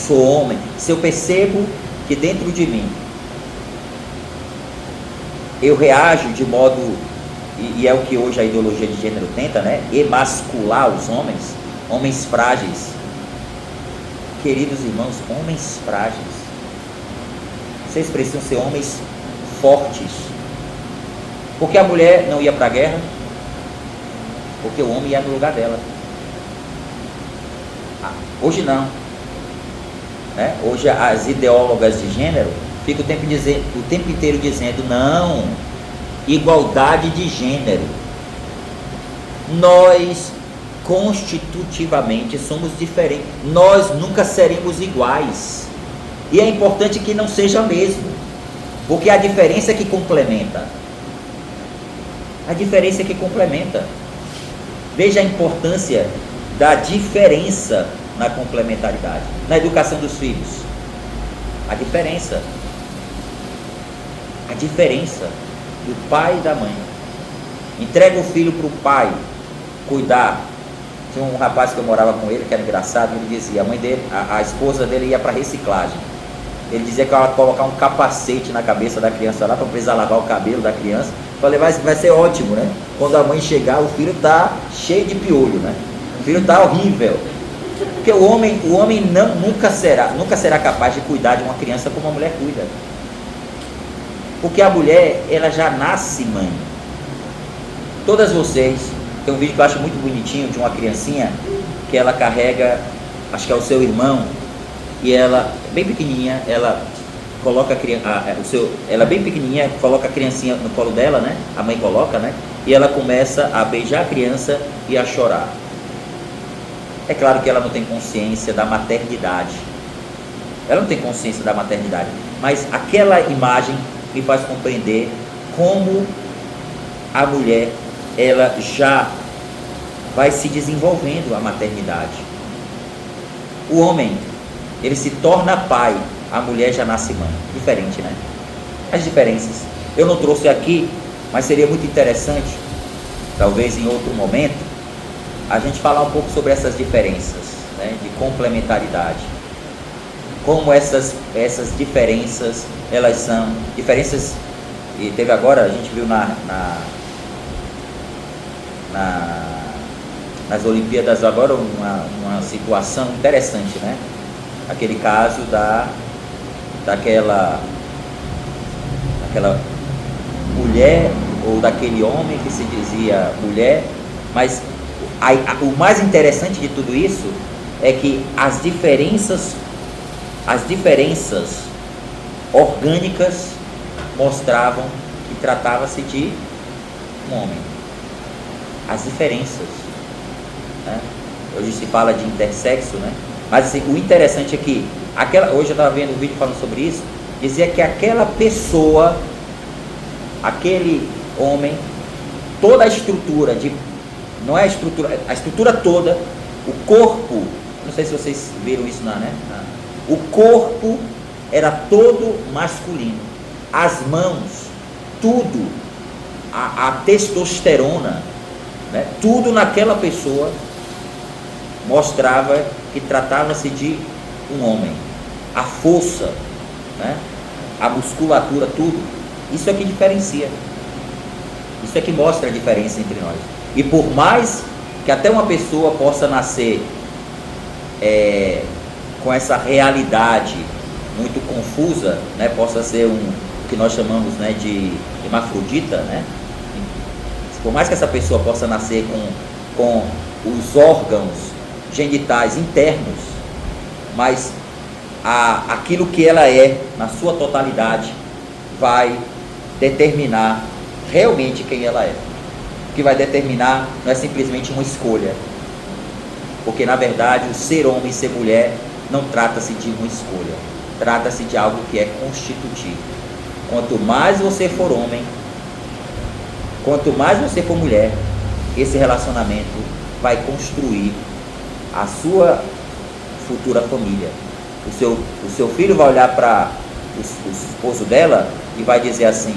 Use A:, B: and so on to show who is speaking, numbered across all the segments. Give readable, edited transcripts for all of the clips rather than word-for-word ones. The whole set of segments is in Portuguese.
A: sou homem, se eu percebo que dentro de mim eu reajo de modo, e é o que hoje a ideologia de gênero tenta, né? Emascular os homens, homens frágeis. Queridos irmãos, homens frágeis, vocês precisam ser homens fortes. Porque a mulher não ia para a guerra? Porque o homem ia no lugar dela. Hoje não, né? Hoje as ideólogas de gênero ficam o tempo inteiro dizendo: não, igualdade de gênero. Nós constitutivamente somos diferentes, nós nunca seremos iguais, e é importante que não seja mesmo, porque a diferença é que complementa. A diferença é que complementa. Veja a importância da diferença na complementaridade, na educação dos filhos. A diferença do pai e da mãe. Entrega o filho para o pai cuidar. Tinha um rapaz que eu morava com ele, que era engraçado, ele dizia, a mãe dele, a esposa dele ia para reciclagem. Ele dizia que ela ia colocar um capacete na cabeça da criança lá, para precisar lavar o cabelo da criança. Falei, vai ser ótimo, né? Quando a mãe chegar, o filho está cheio de piolho, né? O filho está horrível. Porque o homem nunca será capaz de cuidar de uma criança como a mulher cuida. Porque a mulher, ela já nasce mãe. Todas vocês, tem um vídeo que eu acho muito bonitinho de uma criancinha que ela carrega, acho que é o seu irmão, e ela, bem pequenininha, ela coloca ela bem pequenininha, coloca a criancinha no colo dela, né? A mãe coloca, né? E ela começa a beijar a criança e a chorar. É claro que ela não tem consciência da maternidade. Ela não tem consciência da maternidade, mas aquela imagem me faz compreender como a mulher, ela já vai se desenvolvendo a maternidade. O homem, ele se torna pai, a mulher já nasce mãe. Diferente, né? As diferenças. Eu não trouxe aqui, mas seria muito interessante, talvez em outro momento, a gente falar um pouco sobre essas diferenças, né, de complementaridade. Como essas diferenças, elas são diferenças, e teve agora, a gente viu nas Olimpíadas agora uma situação interessante, né? Aquele caso daquela mulher, ou daquele homem que se dizia mulher, mas o mais interessante de tudo isso é que as diferenças orgânicas mostravam que tratava-se de um homem. As diferenças, né? Hoje se fala de intersexo, né? Mas assim, o interessante é que hoje eu estava vendo um vídeo falando sobre isso, dizia que aquela pessoa, aquele homem, toda a estrutura não é a estrutura toda, o corpo, não sei se vocês viram isso né? O corpo era todo masculino, as mãos, tudo, a testosterona, né? Tudo naquela pessoa mostrava que tratava-se de um homem. A força, né? A musculatura, tudo. Isso é que diferencia. Isso é que mostra a diferença entre nós. E por mais que até uma pessoa possa nascer com essa realidade muito confusa, né? Possa ser o que nós chamamos, né, de hermafrodita, né? Por mais que essa pessoa possa nascer com os órgãos genitais internos, mas aquilo que ela é, na sua totalidade, vai determinar realmente quem ela é. O que vai determinar não é simplesmente uma escolha, porque na verdade o ser homem e ser mulher não trata-se de uma escolha, trata-se de algo que é constitutivo. Quanto mais você for homem, quanto mais você for mulher, esse relacionamento vai construir a sua futura família. O seu filho vai olhar para o esposo dela e vai dizer assim: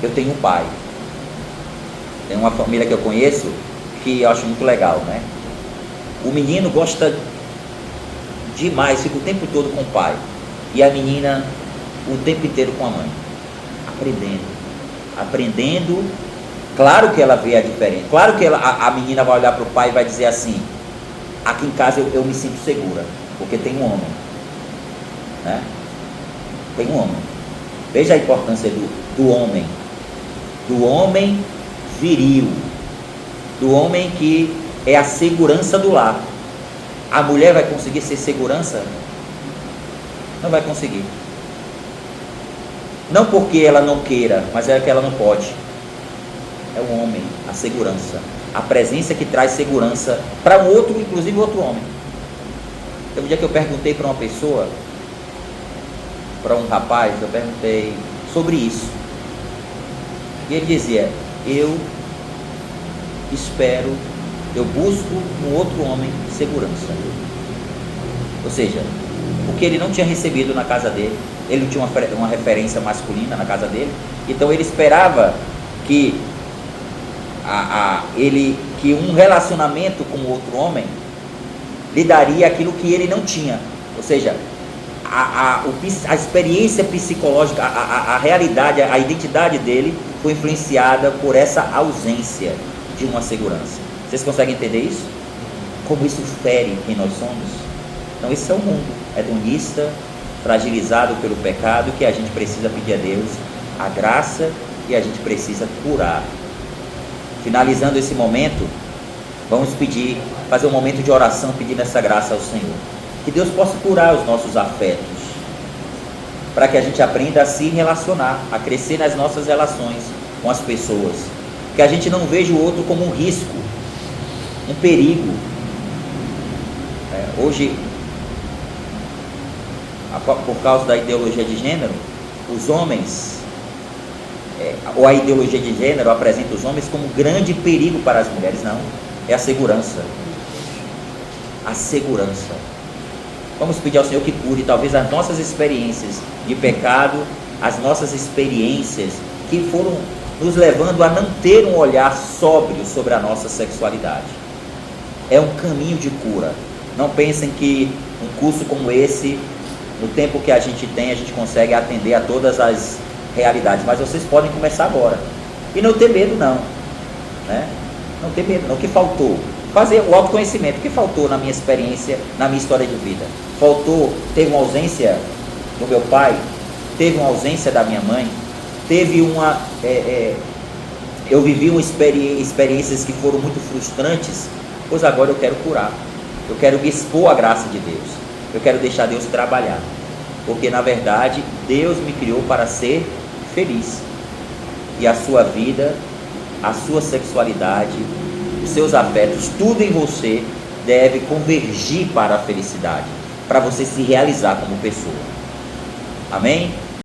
A: eu tenho um pai. Tem uma família que eu conheço que eu acho muito legal, né? O menino gosta demais, fica o tempo todo com o pai. E a menina o tempo inteiro com a mãe. Aprendendo. Claro que ela vê a diferença. Claro que a menina vai olhar para o pai e vai dizer assim: aqui em casa eu me sinto segura, porque tem um homem, né? Tem um homem. Veja a importância do homem viril, do homem que é a segurança do lar. A mulher vai conseguir ser segurança? Não vai conseguir. Não porque ela não queira, mas é que ela não pode. É o homem, a segurança, a presença que traz segurança para um outro, inclusive outro homem. Teve um dia que eu perguntei para uma pessoa, para um rapaz, eu perguntei sobre isso. E ele dizia: eu espero, eu busco no outro homem segurança. Ou seja, o que ele não tinha recebido na casa dele, ele não tinha uma referência masculina na casa dele, então ele esperava que que um relacionamento com outro homem lhe daria aquilo que ele não tinha. Ou seja, a experiência psicológica, a realidade, a identidade dele foi influenciada por essa ausência de uma segurança. Vocês conseguem entender isso? Como isso fere quem nós somos? Então esse é o mundo hedonista, fragilizado pelo pecado, que a gente precisa pedir a Deus a graça e a gente precisa curar. Finalizando esse momento, vamos fazer um momento de oração pedindo essa graça ao Senhor. Que Deus possa curar os nossos afetos, para que a gente aprenda a se relacionar, a crescer nas nossas relações com as pessoas. Que a gente não veja o outro como um risco, um perigo. Hoje, por causa da ideologia de gênero, os homens, ou a ideologia de gênero apresenta os homens como um grande perigo para as mulheres. Não, é a segurança. A segurança. Vamos pedir ao Senhor que cure talvez as nossas experiências de pecado, as nossas experiências que foram nos levando a não ter um olhar sóbrio sobre a nossa sexualidade. É um caminho de cura. Não pensem que um curso como esse, no tempo que a gente tem, a gente consegue atender a todas as realidades, mas vocês podem começar agora. E não ter medo não, né? Não ter medo não. O que faltou? Fazer o autoconhecimento. O que faltou na minha experiência, na minha história de vida? Teve uma ausência do meu pai, teve uma ausência da minha mãe, teve eu vivi experiências que foram muito frustrantes, pois agora eu quero curar, eu quero me expor à graça de Deus, eu quero deixar Deus trabalhar, porque na verdade Deus me criou para ser feliz, e a sua vida, a sua sexualidade, os seus afetos, tudo em você deve convergir para a felicidade, para você se realizar como pessoa. Amém?